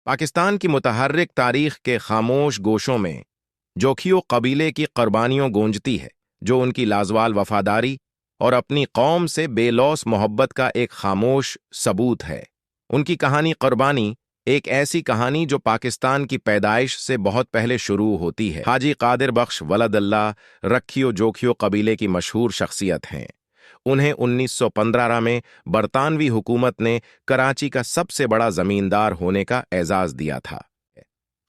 पाकिस्तान की मुतहर्रिक तारीख के खामोश गोशों में जोखियो कबीले की कुर्बानियों गूंजती है, जो उनकी लाजवाल वफादारी और अपनी कौम से बेलौस मोहब्बत का एक खामोश सबूत है। उनकी कहानी कुर्बानी एक ऐसी कहानी जो पाकिस्तान की पैदाइश से बहुत पहले शुरू होती है। हाजी कादिर बख्श वलदल्ला रखियो जोखियो कबीले की मशहूर शख्सियत हैं। उन्हें 1915 में बरतानवी हुकूमत ने कराची का सबसे बड़ा जमींदार होने का एजाज दिया था।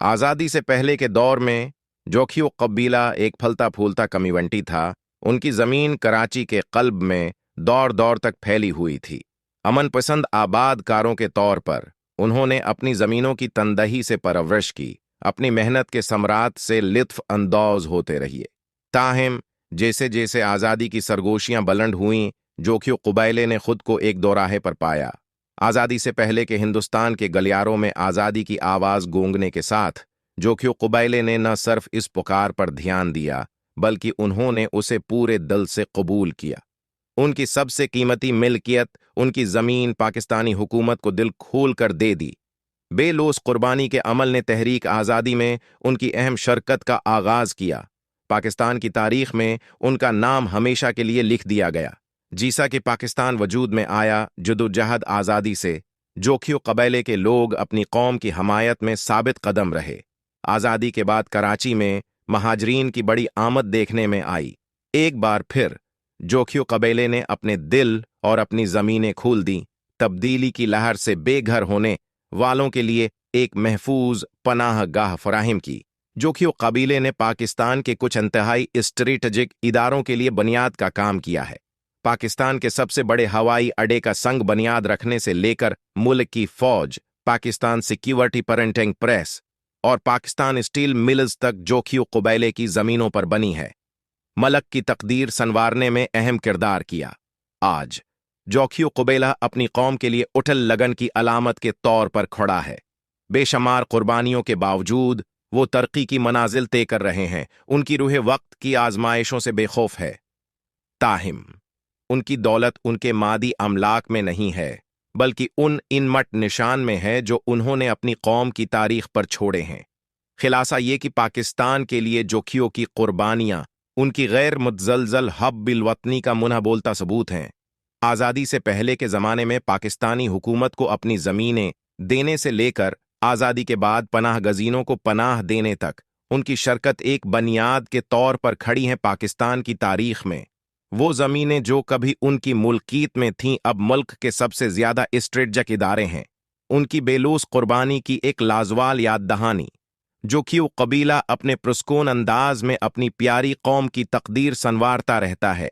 आज़ादी से पहले के दौर में जोखियो कबीला एक फलता फूलता कमीवंटी था। उनकी जमीन कराची के कल्ब में दौर दौर तक फैली हुई थी। अमन पसंद आबादकारों के तौर पर उन्होंने अपनी जमीनों की तनदही से परवरिश की, अपनी मेहनत के समरात से लित्फ अंदाज होते रहिए। ताहिम जैसे जैसे आज़ादी की सरगोशियां बुलंद हुईं, जोखियो कबीले ने खुद को एक दोराहे पर पाया। आज़ादी से पहले के हिंदुस्तान के गलियारों में आज़ादी की आवाज़ गूंजने के साथ जोखियो कबीले ने न सिर्फ इस पुकार पर ध्यान दिया, बल्कि उन्होंने उसे पूरे दिल से कबूल किया। उनकी सबसे कीमती मिल्कियत, उनकी ज़मीन, पाकिस्तानी हुकूमत को दिल खोल कर दे दी। बेलौस कुर्बानी के अमल ने तहरीक आज़ादी में उनकी अहम शरकत का आगाज़ किया। पाकिस्तान की तारीख में उनका नाम हमेशा के लिए लिख दिया गया। जीसा कि पाकिस्तान वजूद में आया, जदोजहद आज़ादी से जोखियो कबीले के लोग अपनी कौम की हमायत में साबित कदम रहे। आज़ादी के बाद कराची में महाजरीन की बड़ी आमद देखने में आई। एक बार फिर जोखियो कबीले ने अपने दिल और अपनी ज़मीनें खोल दी। तब्दीली की लहर से बेघर होने वालों के लिए एक महफूज पनाह गाह फराहिम की। जोखियो कबीले ने पाकिस्तान के कुछ इंतहाई स्ट्रेटजिक इदारों के लिए बुनियाद का काम किया है। पाकिस्तान के सबसे बड़े हवाई अड्डे का संग बुनियाद रखने से लेकर मुल्क की फौज, पाकिस्तान सिक्योरिटी प्रिंटिंग प्रेस और पाकिस्तान स्टील मिल्स तक जोखियो कबीले की जमीनों पर बनी है। मलक की तकदीर संवारने में अहम किरदार किया। आज जोखियो कबीला अपनी कौम के लिए उठल लगन की अलामत के तौर पर खड़ा है। बेशुमार कुर्बानियों के बावजूद वो तरक्की की मनाजिल तय कर रहे हैं। उनकी रूह वक्त की आजमाइशों से बेखौफ है। ताहिम उनकी दौलत उनके मादी अमलाक में नहीं है, बल्कि उन इनमट निशान में है जो उन्होंने अपनी कौम की तारीख पर छोड़े हैं। खिलासा ये कि पाकिस्तान के लिए जोखियो की कुर्बानियां उनकी गैर मुतजलजल हब बिलवतनी का मुनह बोलता सबूत हैं। आज़ादी से पहले के ज़माने में पाकिस्तानी हुकूमत को अपनी ज़मीनें देने से लेकर आज़ादी के बाद पनाह गज़ीनों को पनाह देने तक उनकी शरकत एक बुनियाद के तौर पर खड़ी हैं। पाकिस्तान की तारीख में वो ज़मीनें जो कभी उनकी मुल्कियत में थीं, अब मुल्क के सबसे ज़्यादा स्ट्रेटजिक इदारे हैं। उनकी बेलौस कुर्बानी की एक लाजवाल याद दहानी। जोखियो कबीला अपने पुरस्कून अंदाज में अपनी प्यारी कौम की तकदीर संवारता रहता है।